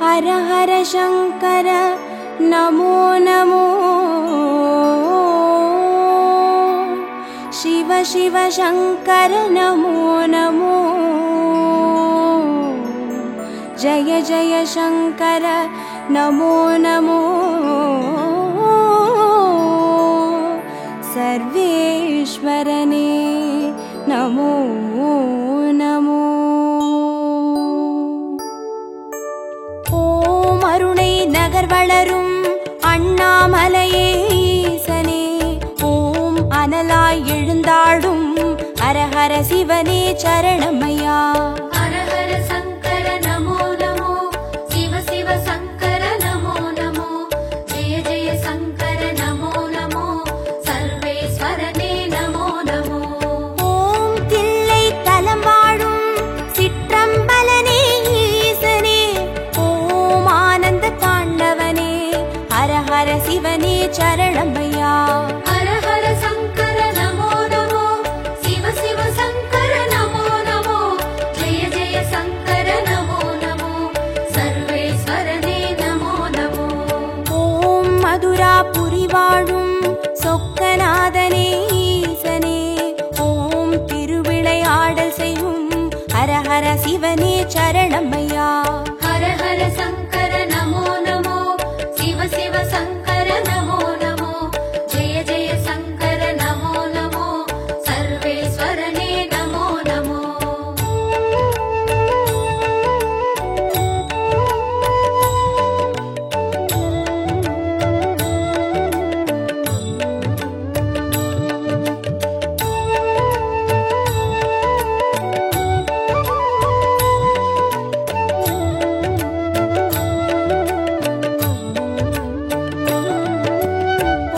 हर हर शंकर नमो नमो शिव शिव शंकर नमो नमो जय जय शंकर नमो नमो सर्वेश्वरने नमो नमो ओम अरुणै नगर वलरुम अण्णामलैये ईसने ओम अनलाय एळुंदाडुम हर हर शिवने चरणमैया हर हर शंकर नमो नमो शिव शिव शंकर नमो नमो जय जय शंकर नमो नमो सर्वेश्वरने नमो नमो ओम तिल्लै तलं वाळुम सित्रंबलने ईसने ओम आनंद तांडवने हर हर शिवने चरणमैया हर हर शंकर नमो नमो शिव शिव शंकर नमो नमो जय जय शंकर नमो नमो सर्वेश्वरने नमो नमो ओम मधुरापुरी वाळुम சொக்கநாதனே ஈசனே ஓம் திருவிளையாடல் செய்யும் ஹர ஹர சிவனே சரணமையா हर हर शंकर नमो नमो शिव शिव शंकर नमो नमो जय जय शंकर नमो नमो सर्वेश्वरने नमो नमो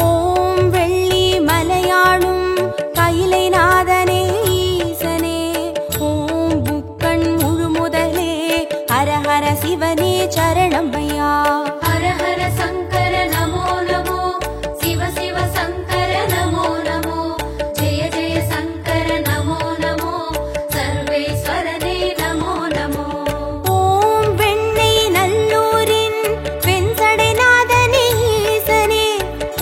ஓம் வெள்ளி மலையாளும் கைலைநாதனே ஈசனே ஓம் புக்கண் முழுமுதலே ஹர ஹர சிவனே சரணமையா हर हर शंकर नमो नमो शिव शिव शंकर नमो नमो जय जय शंकर नमो नमो सर्वेश्वरने नमो नमो ஓம் வெண்ணை நல்லூரின் வெண்சடைநாதனே ஈசனே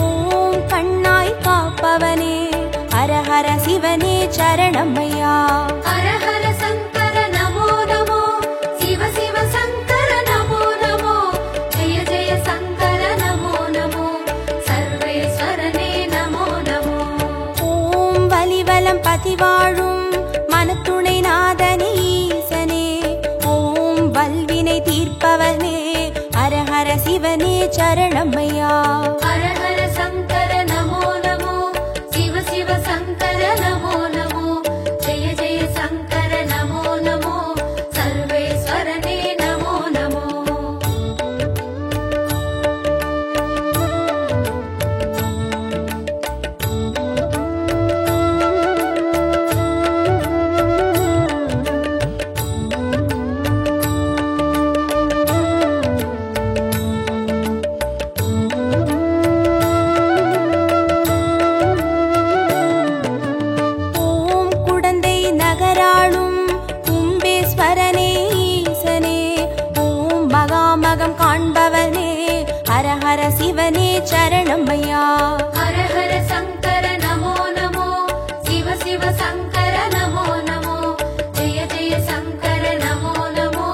ஓம் கண்ணாய் காப்பவனே ஹர ஹர சிவனே சரணமையா हर हर शंकर नमो नमो शिव शिव शंकर नमो नमो जय जय शंकर नमो नमो सर्वेश्वरने नमो नमो ஓம் வலிவலம் பதிவாழும் மனத்துணை நாதனே ஈசனே ஓம் வல்வினை தீர்ப்பவனே ஹர ஹர சிவனே சரணமையா हर हर शंकर नमो नमो शिव शिव शंकर नमो नमो जय जय शंकर नमो नमो सर्वेश्वरने नमो नमो ஓம் குடந்தை நகராளும் கும்பேஸ்வரனே ஈசனே ஓம் மகாமகம் காண்பவனே ஹர ஹர சிவனே சரணமையா हर हर शंकर नमो नमो शिव शिव शंकर नमो नमो जय जय शंकर नमो नमो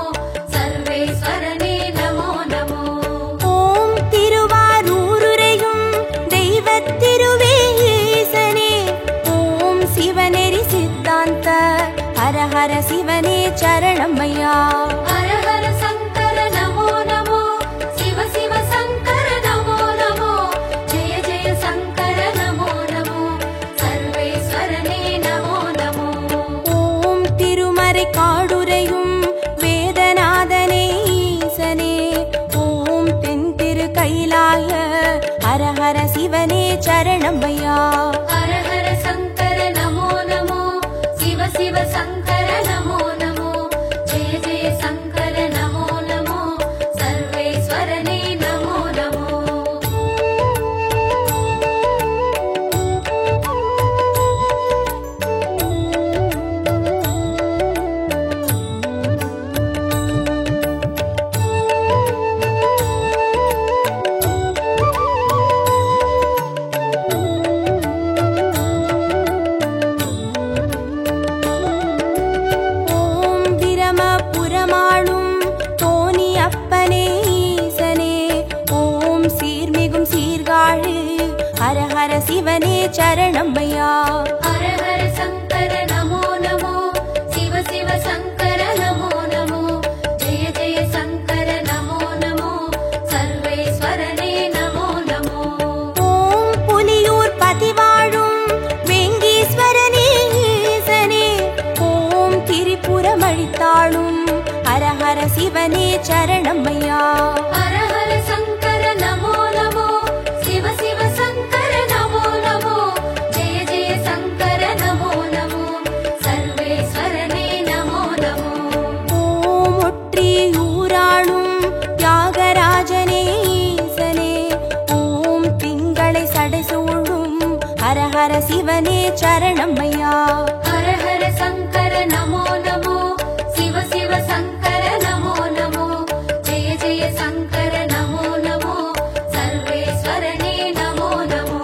सर्वेश्वरने नमो नमो ஓம் திருவாரூருரையும் தெய்வத் திருவே ஈசனே ஓம் சிவநெறி சித்தாந்த ஹர ஹர சிவனே சரணமையா हर हर शंकर नमो नमो शिव शिव शंकर नमो नमो जय जय शंकर नमो नमो सर्वेश्वरने नमो नमो ஓம் திருமறை காடுரையும் வேதநாதனே ஈசனே ஓம் தென் திரு கைலாய ஹர ஹர சிவனே சரணமையா हर हर शंकर नमो नमो शिव शिव शंकर नमो नमो जय जय शंकर नमो சரணமையா. ஹர ஹர சங்கர நமோ நமோ, சிவ சிவ சங்கர நமோ நமோ, ஜெய ஜெய சங்கர நமோ நமோ, சர்வேஸ்வரனே நமோ நமோ. ஓம் புலியூர் பதிவாழும் வேங்கீஸ்வரனே ஈசனே, ஓம் திரிபுரம் அழித்தாளும் ஹர ஹர சிவனே சரணமையா. ஹர ஹர சங்கர நமோ நமோ, சிவ சிவ சங்கர நமோ நமோ, ஜெய ஜெய சங்கர நமோ நமோ, சர்வேஸ்வரனே நமோ நமோ. ஓம் ஒற்றியூராளும் தியாகராஜனே ஈசனே, ஓம் திங்களை சடைசூழும் ஹர ஹர சிவனே சரணமையா. ஹர ஹர சங்கர நமோ நமோ, சிவ சிவ சங்கர நமோ நமோ, ஜெய ஜெய சங்கர நமோ நமோ, சர்வேஸ்வரனே நமோ நமோ.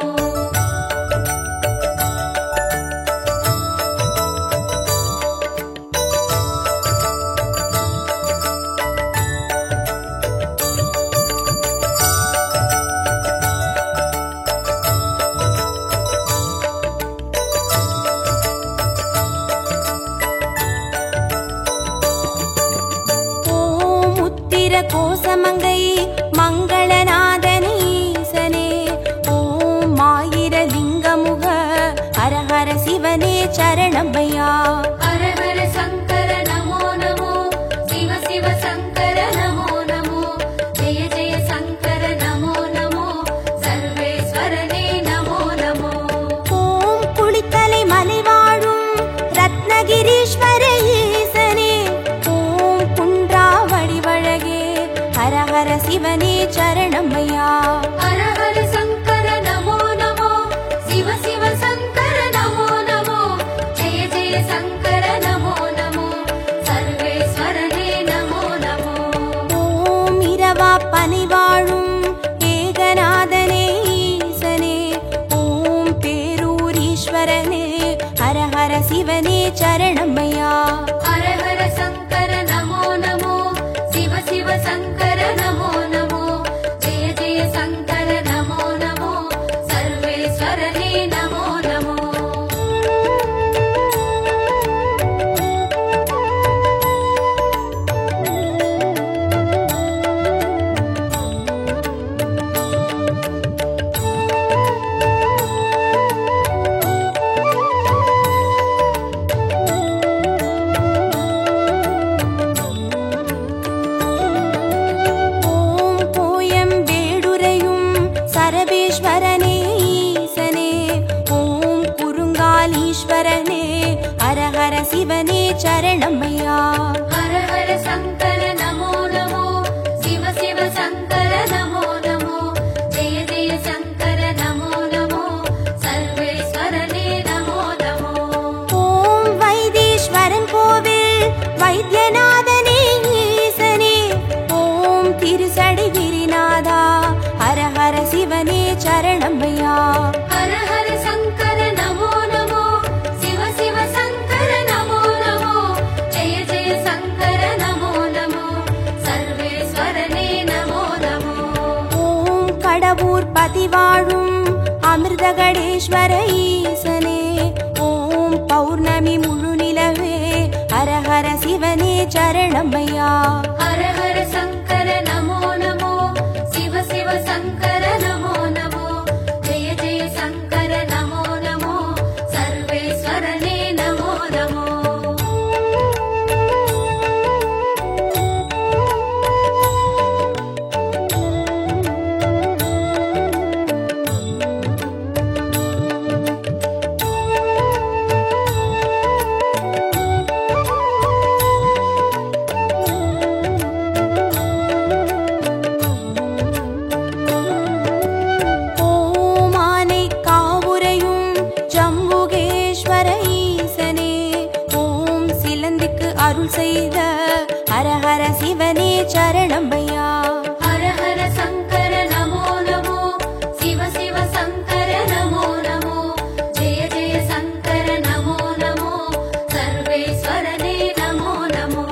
ஓம் உத்திர கோசமங்கை மங்களநாதனே ஈசனே, ஓம் ஆயிர லிங்கமுக ஹர ஹர சிவனே சரணமையா. ஹர ஹர சங்கர நமோ நமோ, சிவ சிவ சங்கர நமோ நமோ, ஜெய ஜெய சங்கர நமோ நமோ, சர்வேஸ்வரனே நமோ நமோ. ஓம் குளித்தலை மலை வாழும் ரத்னகிரீஸ்வர ஈசனே, ஓம் குன்றா வடிவழகே ஹர ஹர சிவனே சரணமையா. ஹர ஹர சங்கர நமோ நமோ, சிவ சிவ சங்கர நமோ நமோ, ஜெய ஜெய சங்கர நமோ நமோ, சர்வேஸ்வரனே நமோ நமோ. ஓம் இரவா பனி வாழும் ஏகநாதனே ஈசனே, ஓம் பேரூரீஸ்வரனே ஹர ஹர சிவனே சரணமையா. ஹர ஹர சங்கர நமோ நமோ, சிவ சிவ சங்கர நமோ நமோ, ஜெய ஜெய சங்கர நமோ நமோ, சர்வேஸ்வரனே நமோ நமோ. ஓம் கோயம் வேடுரையும் சரபேஸ்வரனே ஈசனே, ஓம் குறுங்காலீஸ்வரனே ஹர ஹர சிவனே சரணமையா. ஹர ஹர சங்கர நமோ நமோ, சிவ சிவ சங்கர நமோ நமோ, ஜெய ஜெய சங்கர நமோ நமோ, சர்வேஸ்வரனே நமோ நமோ. ஓம் வைத்தீஸ்வரன் கோவில் வைத்தியநாதனே ஈசனே, ஓம் திருசடி கிரிநாதா ஹர ஹர சிவனே சரணமையா. ஹர ஹர சங்கர நமோ நமோ, சிவ சிவ சங்கர நமோ நமோ, ஜெய ஜெய சங்கர நமோ நமோ, சர்வேஸ்வரனே நமோ நமோ. ஓம் கடவுர் பதிவாழும் அமிர்தகடேஸ்வர ஈசனே, ஓம் பௌர்ணமி முழு நிலவே ஹர ஹர சிவனே சரணமையா. ஹர ஹர சங்கர நமோ நமோ, சிவ சிவ சங்கர நமோ நமோ, ஜெய ஜெய சங்கர நமோ நமோ, சர்வேஸ்வரனே நமோ நமோ. ஓம் ஆனை காவுரையும் ஜம்புகேஸ்வர ஈசனே, ஓம் சிலந்திக்கு அருள் செய்த ஹர ஹர சிவனே சரணமையா. ஹர ஹர சங்கர நமோ நமோ, சிவ சிவ சங்கர நமோ நமோ, ஜெய ஜெய சங்கர நமோ நமோ, சர்வேஸ்வரனே நமோ நமோ.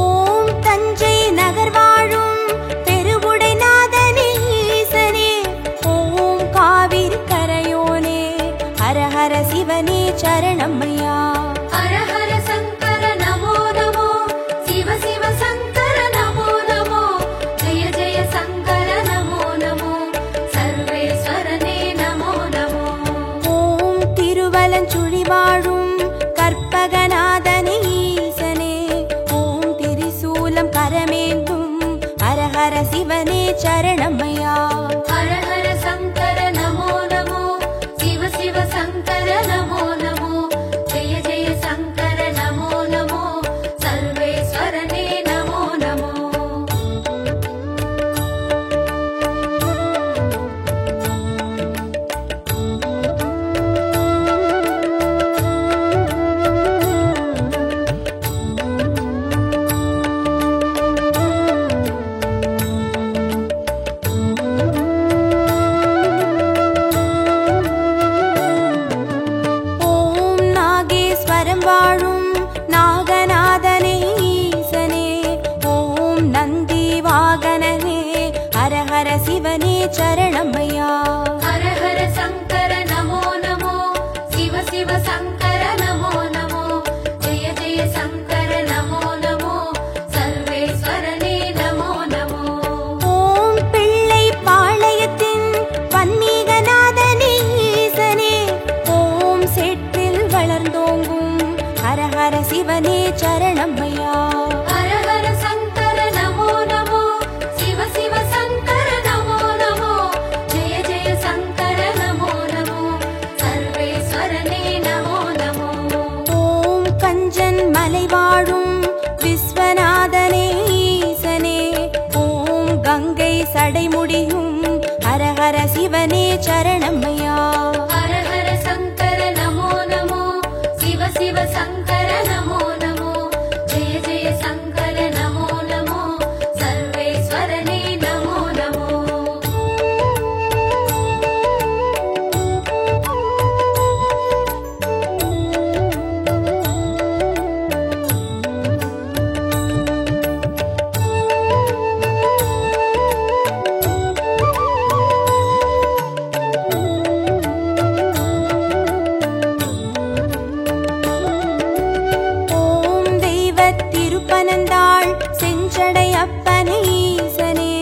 ஓம் தஞ்சை நகர் வாழும் பெருவுடைநாதனே ஈசனே, ஓம் காவிரி கரையோனே சிவனே சரணமையா. ஹர ஹர சங்கர நமோ நமோ, சிவ சிவ சங்கர நமோ நமோ, ஜெய ஜெய சங்கர நமோ நமோ, சர்வேஸ்வரனே நமோ நமோ. வாழும் நாகநாதனே ஈசனே, ஓம் நந்தி வாகனனே, ஹர ஹர சிவனே சரணமையா. ஹர ஹர சங்கர நமோ நமோ, சிவ சிவ சங்கர நமோ நமோ, ஜெய ஜெய சங்கர நமோ நமோ, சர்வேஸ்வரனே நமோ நமோ. ஓம் பிள்ளை பாளையத்தின் பன்மீகநாதனே ஈசனே, ஓம் சேற்றில் வளர்ந்தோங்கும் ஹர ஹர சிவனே சரணமையா. ஹர ஹர சங்கர நமோ நமோ, சிவ சிவ சங்கர நமோ நமோ, ஜெய ஜெய சங்கர நமோ நமோ, சர்வேஸ்வரனே நமோ நமோ. ஓம் கஞ்சன் மலை வாழும் விஸ்வநாதனே ஈசனே, ஓம் கங்கை சடைமுடியும் ஹர ஹர சிவனே சரணமையா. ஹர ஹர சங்கர நமோ நமோ, சிவ சிவ சங்கர நமோ நமோ, ஜெய ஜெய சங்கர நமோ நமோ, சர்வேஸ்வரனே நமோ நமோ. ஓம் தெய்வத் திருப்பனந்தாள் செஞ்சடையப்பனே ஈசனே,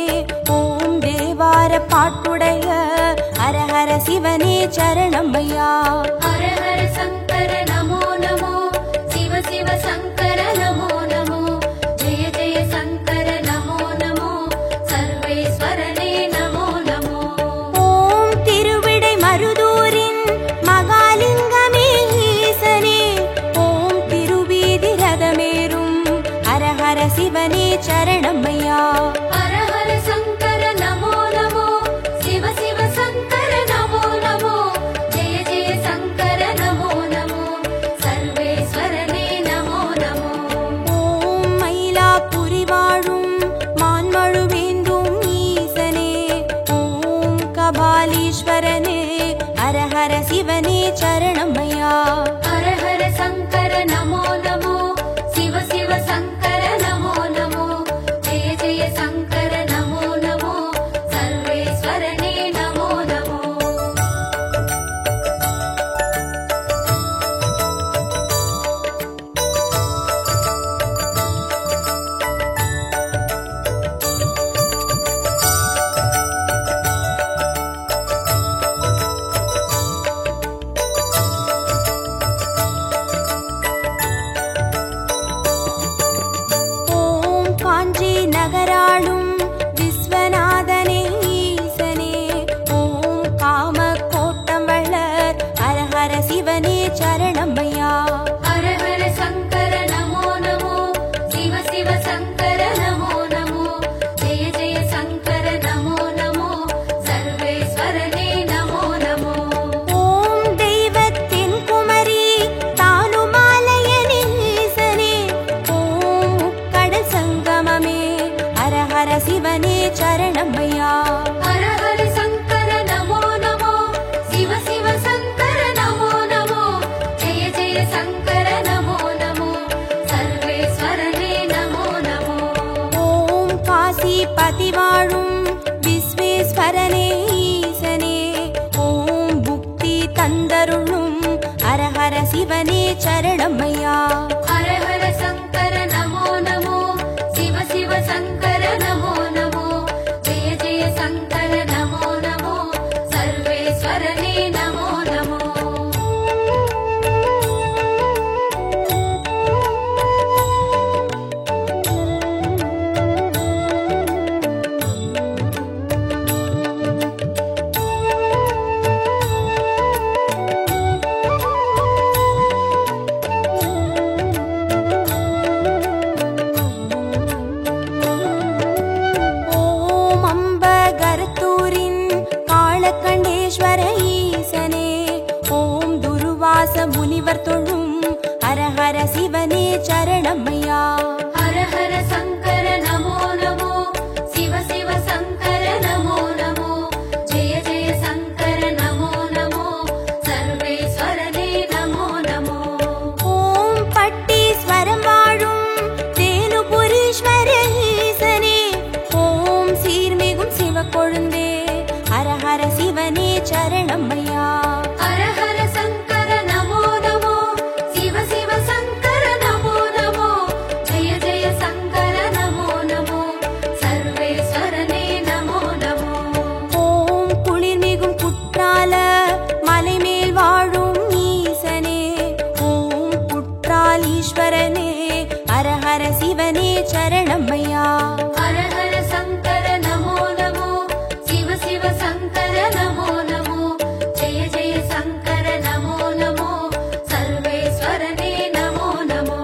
ஓம் தேவார பாட்டுடைய ஹர ஹர சிவனே சரணமையா. ஹர ஹர சங்கர நமோ நமோ, சிவ சிவ சங்கர நமோ நமோ, ஜெய ஜெய சங்கர நமோ நமோ, சர்வேஸ்வரனே நமோ நமோ. ஓம் திருவிடை மருதூரின் மகாலிங்கமே ஈசனே, ஓம் திருவீதி ரதமேறும் ஹர ஹர சிவனே சரணமையா. ஹர ஹர சங்கர நமோ நமோ, சிவ சிவ சங்கர நமோ நமோ, ஜெய ஜெய சங்கர நமோ நமோ, சர்வேஸ்வரனே நமோ நமோ. ஓம் மயிலாப்புரி வாழும் மான்மழுவேந்தும் ஈசனே, ஓம் கபாலீஸ்வரனே, ஹர ஹர சிவனே சரணமையா. ஹர ஹர சங்கர நமோ நமோ, சிவ சிவ சங்கர நமோ நமோ, ஜெய ஜெய சங்கர நமோ நமோ, சர்வேஸ்வரனே நமோ நமோ. ஓம் காஞ்சி நகராளும் விஸ்வநாதனே ஈசனே, ஓம் காம கோட்டம் வளர் ஹர ஹர சிவனே சரணமையா. ஹர ஹர சங்கர நமோ நமோ, சிவ சிவ சங்கர நமோ நமோ, ஜெய ஜெய சங்கர நமோ நமோ, சர்வேஸ்வரனே நமோ நமோ. ஓம் தெய்வத்தின் குமரி தானுமாலயனே ஈசனே, ஓம் கடல் சங்கமமே ஹர ஹர சிவனே சரணமையா. ஹர ஹர சங்கர நமோ நமோ, சிவ சிவ சங்கர நமோ நமோ, ஜெய ஜெய சங்கர நமோ நமோ, சர்வேஸ்வரனே நமோ நமோ. ஓம் காசி பதி வாழும் விஸ்வேஸ்வரனே ஈசனே, ஓம் புக்தி தந்தருளும் ஹர ஹர சிவனே சரணமையா. ஹர ஹர சங்கர நமோ நமோ, சிவ சிவ சங்கர நமோ நமோ, ஜெய ஜெய சங்கர நமோ நமோ, சர்வேஸ்வரனே நமோ நமோ. சரணமையா. ஹர ஹர சங்கர நமோ நமோ, சிவ சிவ சங்கர நமோ நமோ, ஜெய ஜெய சங்கர நமோ நமோ, சர்வேஸ்வரனே நமோ நமோ. ஓம் பட்டீஸ்வரம் வாழும் தேனுபுரீஸ்வர ஈசனே, ஓம் சீர்மிகும் சிவக்கொழுந்தே, ஹர ஹர சிவனே சரணமையா. ஹர ஹர சங்கர நமோ நமோ, சிவ சிவ சங்கர நமோ நமோ, ஜெய ஜெய சங்கர நமோ நமோ, சர்வேஸ்வரனே நமோ நமோ. ஓம் குளிர்மிகும் குற்றால மலைமேல் வாழும் ஈசனே, ஓம் குற்றாலீஸ்வரனே, ஹர ஹர சிவனே சரணமையா. ஹர ஹர சங்கர நமோ நமோ, சிவ சிவ சங்கர நமோ நமோ, ஜெய ஜெய சங்கர நமோ நமோ, சர்வேஸ்வரனே நமோ நமோ.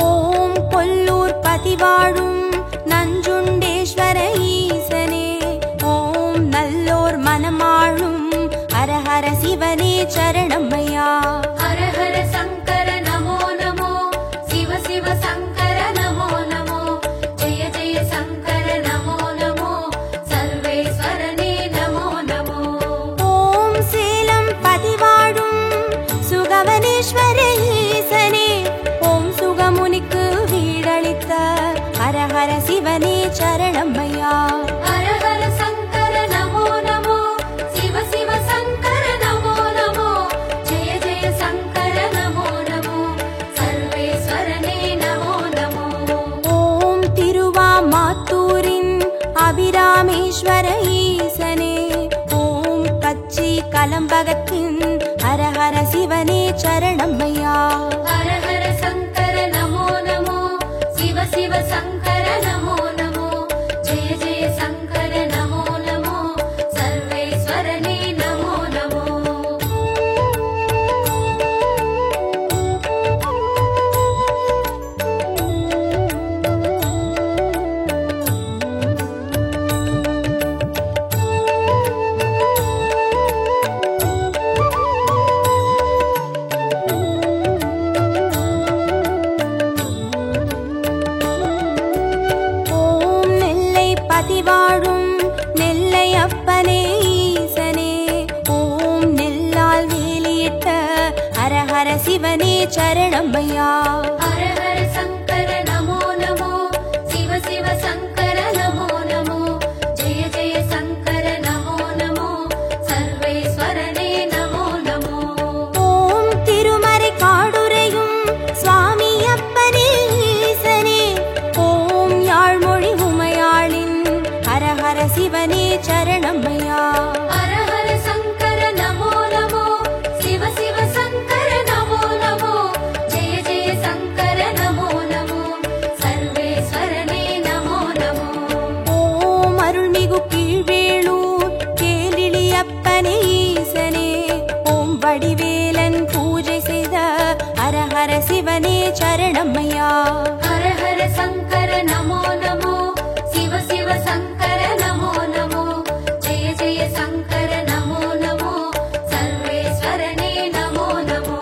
ஓம் கொல்லூர் பதிவாழும் நஞ்சுண்டேஸ்வர ஈசனே, ஓம் நல்லோர் மனமாளும் ஹர ஹர சிவனே சரணமையா. ஹர ஹர சங்கர நமோ நமோ, சிவ சிவ சங்கர நமோ நமோ, ஜெய ஜெய சங்கர நமோ நமோ, சர்வேஸ்வரனே நமோ நமோ. ஓம் சேலம் பதிவாழும் சுகவனேஸ்வர ஈசனே, ஓம் சுகமுனிக்கு வீடளித்த ஹர ஹர சிவனே சரணமையா. ஹர ஹர சங்கர நமோ நமோ, சிவ சிவ சங்கர நமோ நமோ, ஜெய ஜெய சங்கர நமோ நமோ, சர்வேஸ்வரனே நமோ நமோ. ஓம் திருவாமாத்தூரின் அபிராமேஸ்வர ஈசனே, ஓம் கச்சி கலம்பகத்தின் ஹர ஹர சிவனே சரணமையா. ஹர ஹர சங்கர நமோ நமோ, சிவ சிவ சங்கர நமோ நமோ, ஜெய ஜெய சங்கர நமோ நமோ, சர்வேஸ்வரனே நமோ நமோ. ஓம் நெல்லை பதிவாழும் நெல்லை அப்பனே ஈசனே, ஓம் நெல்லால் வேலியிட்ட ஹர ஹர சிவனே சரணமையா. ஹர ஹர சங்கர நமோ நமோ, சிவ சிவ சங்கர நமோ நமோ, ஜெய ஜெய சங்கர நமோ நமோ, சர்வேஸ்வரனே நமோ நமோ. ஓம் திருமறை காடுரையும் சுவாமி அப்பனே ஈசனே, ஓம் யாழ்மொழி உமையாளின் ஹர ஹர சிவனே சரணமையா. ஹர ஹர சங்கர நமோ நமோ, சிவ சிவ சங்கர நமோ நமோ, ஜெய ஜெய சங்கர நமோ நமோ, சர்வேஸ்வரனே நமோ நமோ. ஓம் அருள்மிகு கீழ்வேளூர் கேளிழி அப்பனே ஈசனே, ஓம் வடிவேலன் பூஜை செய்த ஹர ஹர சிவனே சரணமையா. ஹர ஹர சங்கர நமோ நமோ, சிவ சிவ சங்கர நமோ நமோ, ஜெய ஜெய சங்கர நமோ நமோ, சர்வேஸ்வரனே நமோ நமோ.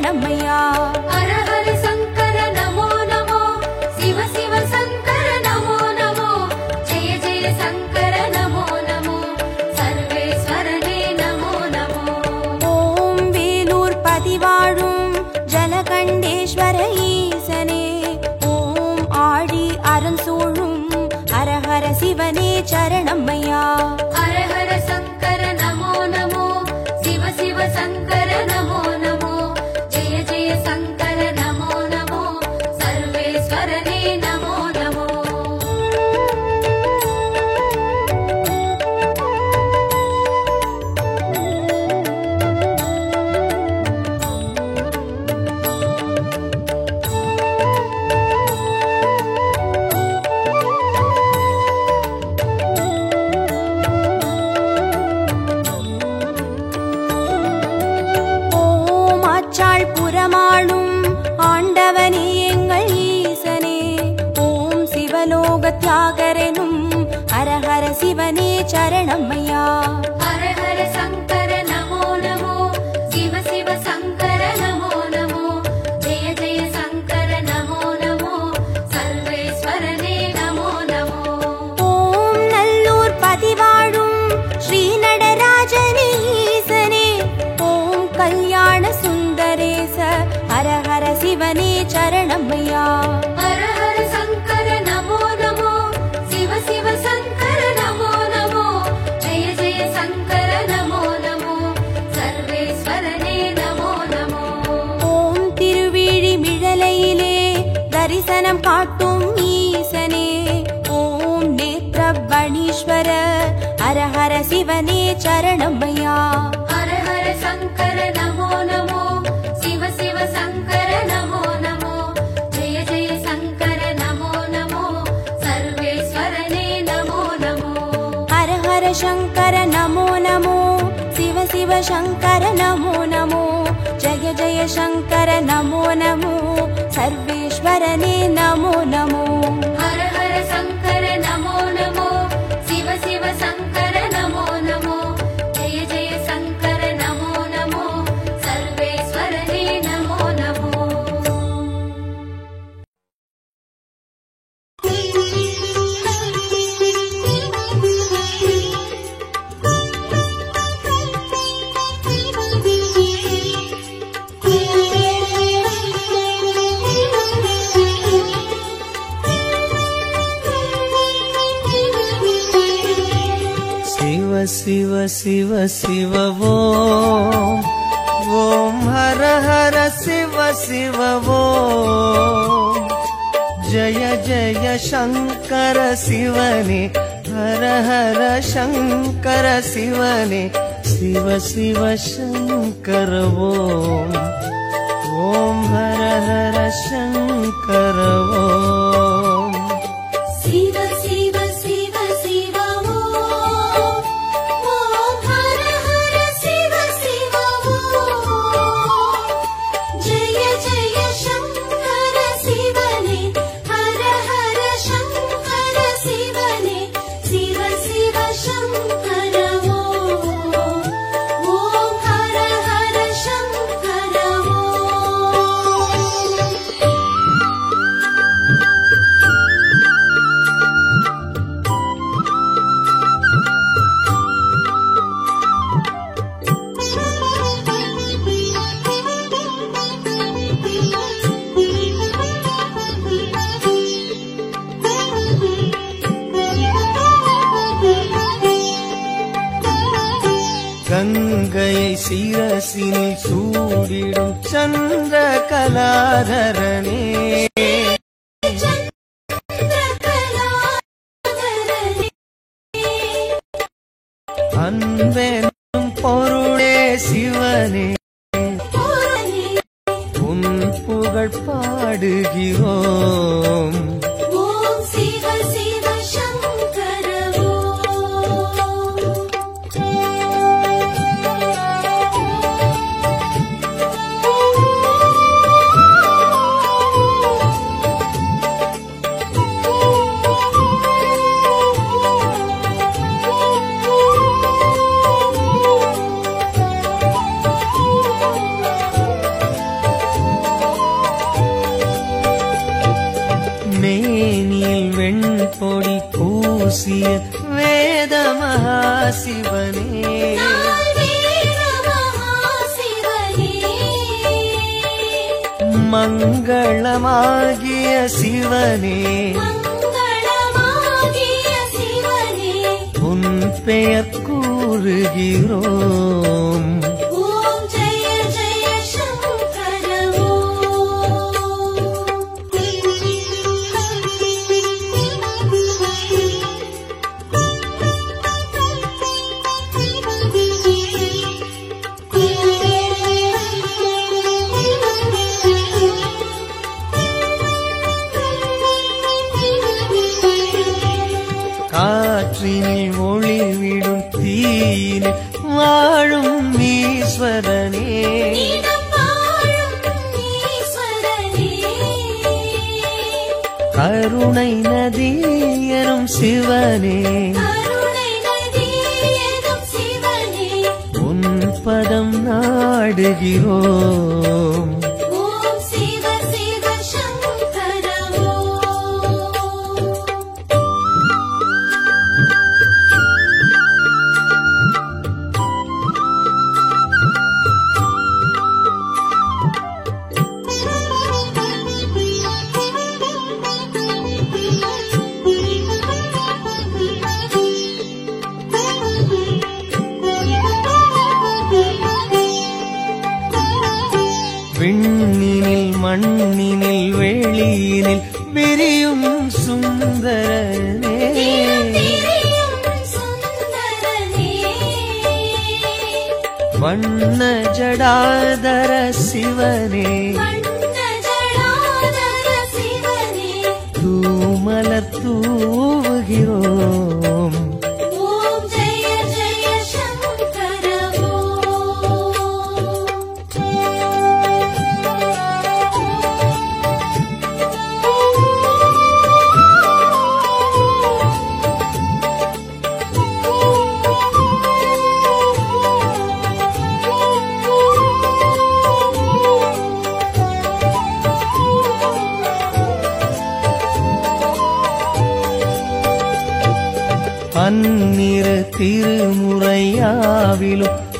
சரணமையா. ஹர ஹர சங்கர நமோ நமோ, சிவ சிவ சங்கர நமோ நமோ, ஜெய ஜெய சங்கர நமோ நமோ, சர்வேஸ்வரனே நமோ நமோ. ஓம் வேலூர் பதிவாழும் ஜலகண்டேஸ்வர ஈசனே, ஓம் ஆடி அரண் சூழும் ஹர ஹர சிவனே சரணமையா. ஹர ஹர சங்கர நமோ நமோ, சிவ சிவ சங்கர நமோ நமோ, ஜெய ஜெய சங்கர நமோ நமோ, சர்வேஸ்வரனே நமோ நமோ. ஓம் ஆச்சாள் புறமாளும் ஆண்டவனே எங்கள் ஈசனே, ஓம் சிவலோக தியாகரெனும் ஹர ஹர சிவனே சரணமையா. ஹர ஹர சங்கர நமோ நமோ, சிவ சிவ சங்கர நமோ நமோ, ஜெய ஜெய சங்கர நமோ நமோ, சர்வேஸ்வரனே நமோ நமோ. ஓம் நல்லூர் பதிவாழும் ஸ்ரீ நடராஜனே ஈசனே, ஓம் கல்யாண சுந்தரேச ஹர ஹர சிவனே சரணமையா. ஹர ஹர சங்கர நமோ நமோ, சிவ சிவ சங்கர நமோ நமோ, ஜெய ஜெய சங்கர நமோ நமோ, சர்வேஸ்வரனே நமோ நமோ. ஓம் திருவிழிமிழலையிலே தரிசனம் காட்டும் ஈசனே, ஓம் நேத்ரவணீஸ்வர ஹர ஹர சிவனே சரணமையா. ஹர ஹர சங்கர நமோ நமோ, சிவ சிவ சங்கர நமோ நமோ, ஜெய ஜெய சங்கர நமோ நமோ, சர்வேஸ்வரனே நமோ நமோ. ஹர ஹர சங்கர நமோ நமோ, சிவ சிவ சங்கர நமோ நமோ, ஜய ஜய சங்கர நமோ நமோ, சர்வேஸ்வரனே நமோ நமோ. ஹர ஹர சங்கர நமோ நமோ, சிவ சிவ சங்கர நமோ நமோ, ஜெய ஜெய சங்கர நமோ நமோ, சர்வேஸ்வரனே நமோ நமோ. शिव शिव शिव शिव ओम ओम हर हर शिव शिव ओम जय जय शंकर शिवने हर हर शंकर शिवने शिव शिव शंकर ओम ओम हर हर शंकर ओम शिव शिव शिव शिव ओम, ओम हर हर शिव शिव ओम, जय जय शंकर शिवने हर हर शंकर शिवने, शिव शिव शंकर ओम, ओम हर हर शंकर ओम. கங்கையை சிரசினில் சூடிடும் சந்திர கலாதரனே அன்பெனும் பொருளே சிவனே உன் புகழ் பாடுகிறோம் ஓம் சிவ சிவ சங்கர பூசிய வேத மகாசிவனே மங்களமாகிய சிவனே உன் பெயர் கூறுகிறோம். காற்றினில் ஒளிவிடும் தீயினில் வாழும் ஈஸ்வரனே கருணை நதி எனும் சிவனே உன் பதம் நாடுகிறோம். விண்ணினில் மண்ணினில் வெளியினில் விரியும் சுந்தரனே வண்ண ஜடாதர சிவனே தூமலர் தூவுகிறோம். பன்னிரு திருமுறையாவிலும்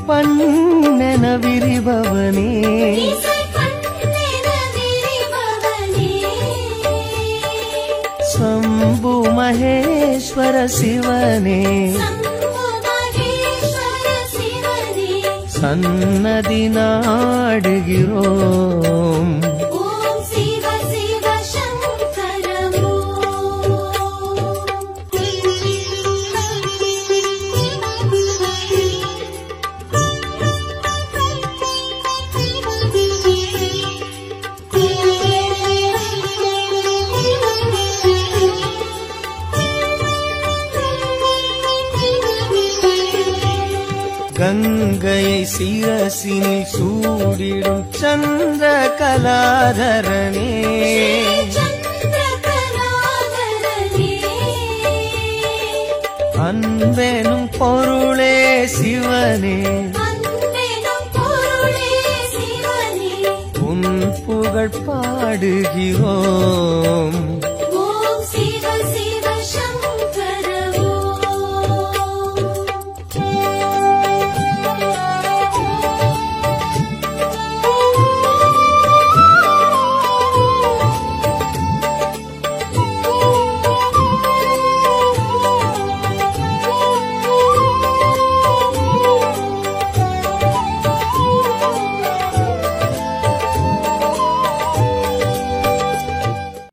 பண்ணென விரிபவனே சம்பு மகேஸ்வர சிவனே சன்னதி நாடுகிறோம். கங்கையை சிரசினில் சூடிடும் சந்திர கலாதரனே அன்பெனும் பொருளே சிவனே உன் புகழ் பாடுகிறோம்.